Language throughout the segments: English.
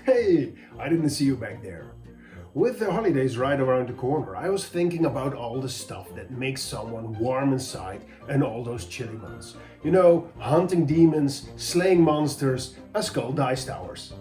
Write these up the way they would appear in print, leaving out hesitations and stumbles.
Hey, I didn't see you back there. With the holidays right around the corner, I was thinking about all the stuff that makes someone warm inside and all those chilly months. You know, hunting demons, slaying monsters, a skull dice towers.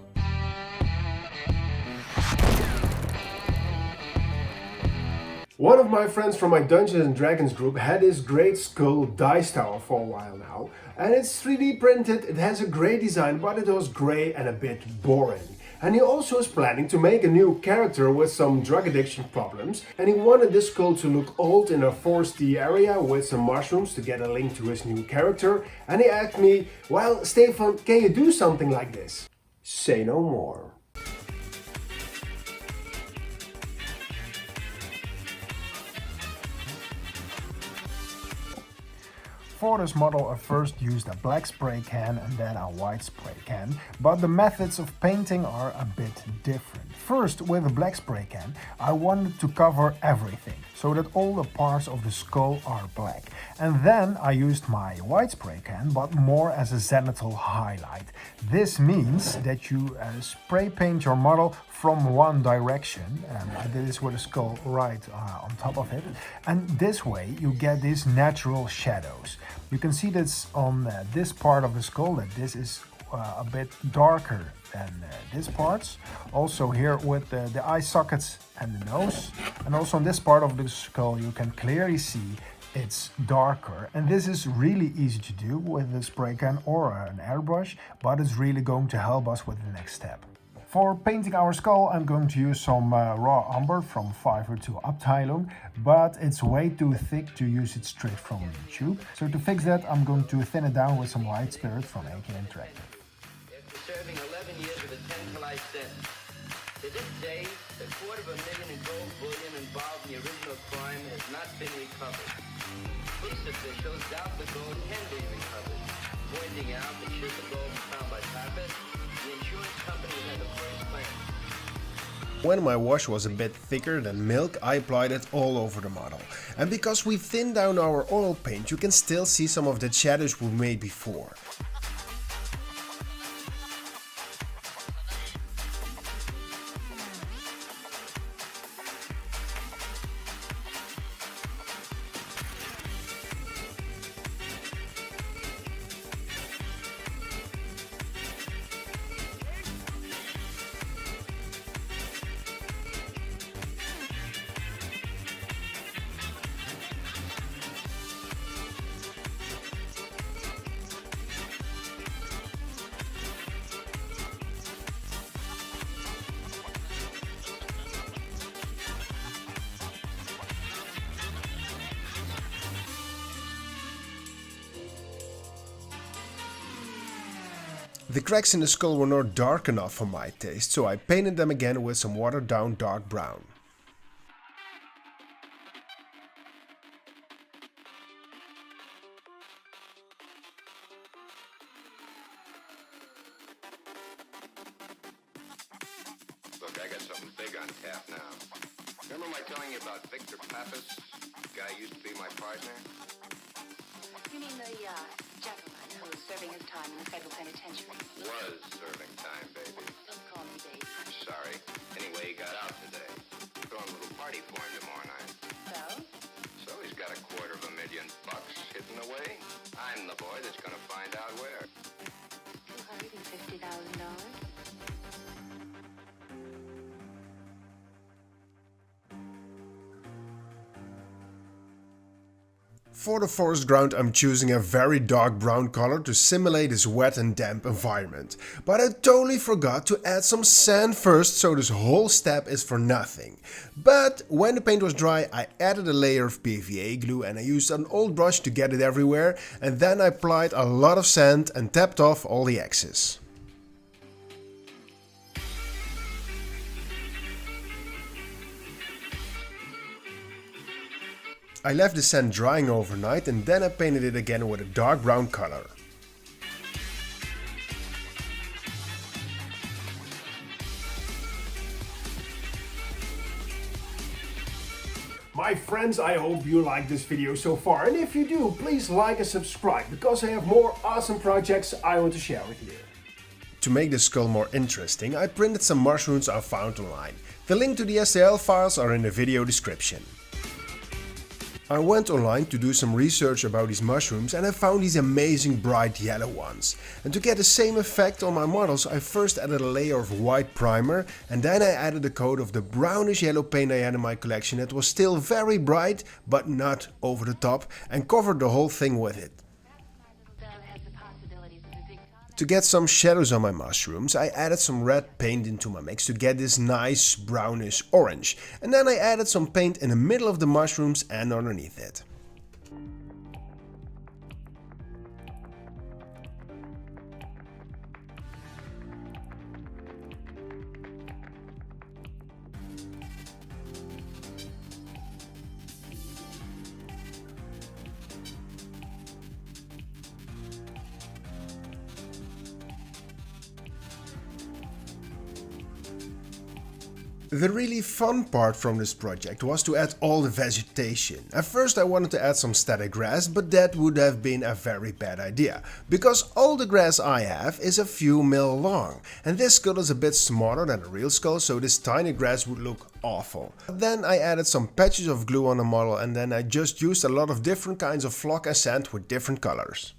One of my friends from my Dungeons and Dragons group had this great skull dice tower for a while now, and it's 3D printed, it has a great design, but it was grey and a bit boring. And he also is planning to make a new character with some drug addiction problems, and he wanted this skull to look old in a foresty area with some mushrooms to get a link to his new character, and he asked me, well, Stefan, can you do something like this? Say no more. For this model I first used a black spray can and then a white spray can, but the methods of painting are a bit different. First, with a black spray can, I wanted to cover everything, so that all the parts of the skull are black. And then I used my white spray can, but more as a zenithal highlight. This means that you spray paint your model from one direction, and I did this with a skull right on top of it, and this way you get these natural shadows. You can see this on this part of the skull, that this is a bit darker than this parts. Also here with the eye sockets and the nose, and also on this part of the skull you can clearly see it's darker, and this is really easy to do with a spray can or an airbrush, but it's really going to help us with the next step. For painting our skull, I'm going to use some raw umber from Fiverr to Abteilung, but it's way too thick to use it straight from the tube. So to fix that, I'm going to thin it down with some white spirit from AK Interactive. After serving 11 years with a 10-to-life sentence, to this day, $250,000 in gold bullion involved in the original crime has not been recovered. Police officials doubt the gold can be recovered, pointing out that should the gold be found by Pappas, the insurance company had the first claim. When my wash was a bit thicker than milk, I applied it all over the model. And because we thinned down our oil paint, you can still see some of the shadows we made before. The cracks in the skull were not dark enough for my taste, so I painted them again with some watered down dark brown. Look, I got something big on tap now. Remember my telling you about Victor Pappas? The guy who used to be my partner? You mean the gentleman who was serving his time in the federal penitentiary? Was serving time, baby. Don't call me baby. Sorry. Anyway, he got out today. Throwing a little party for him tomorrow night. So? So he's got $250,000 hidden away. I'm the boy that's gonna find out where. $250,000? For the forest ground, I'm choosing a very dark brown color to simulate this wet and damp environment. But I totally forgot to add some sand first, so this whole step is for nothing. But when the paint was dry, I added a layer of PVA glue and I used an old brush to get it everywhere, and then I applied a lot of sand and tapped off all the excess. I left the sand drying overnight and then I painted it again with a dark brown color. My friends, I hope you liked this video so far, and if you do, please like and subscribe because I have more awesome projects I want to share with you. To make the skull more interesting, I printed some mushrooms I found online. The link to the STL files are in the video description. I went online to do some research about these mushrooms and I found these amazing bright yellow ones. And to get the same effect on my models, I first added a layer of white primer and then I added a coat of the brownish yellow paint I had in my collection that was still very bright but not over the top, and covered the whole thing with it. To get some shadows on my mushrooms, I added some red paint into my mix to get this nice brownish orange, and then I added some paint in the middle of the mushrooms and underneath it. The really fun part from this project was to add all the vegetation. At first I wanted to add some static grass, but that would have been a very bad idea, because all the grass I have is a few mil long, and this skull is a bit smaller than a real skull, so this tiny grass would look awful. Then I added some patches of glue on the model and then I just used a lot of different kinds of flock and sand with different colors.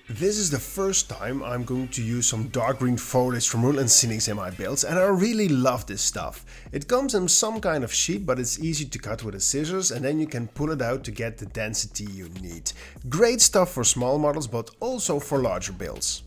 This is the first time I'm going to use some dark green foliage from Woodland Scenics in my builds, and I really love this stuff. It comes in some kind of sheet, but it's easy to cut with the scissors and then you can pull it out to get the density you need. Great stuff for small models, but also for larger builds.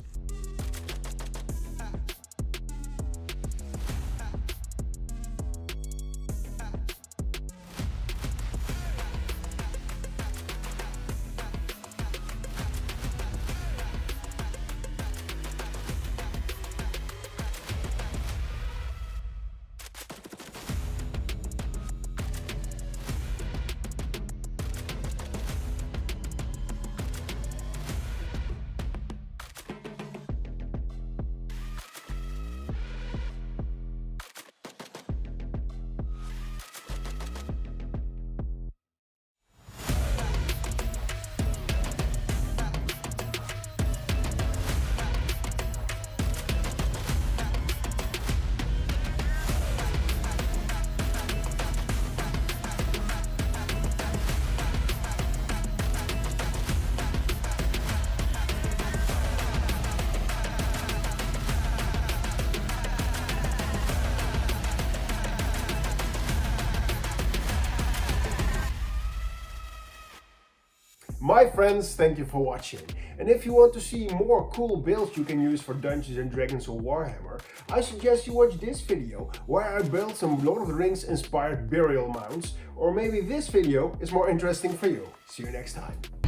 My friends, thank you for watching. And if you want to see more cool builds you can use for Dungeons and Dragons or Warhammer, I suggest you watch this video where I built some Lord of the Rings inspired burial mounds, or maybe this video is more interesting for you. See you next time.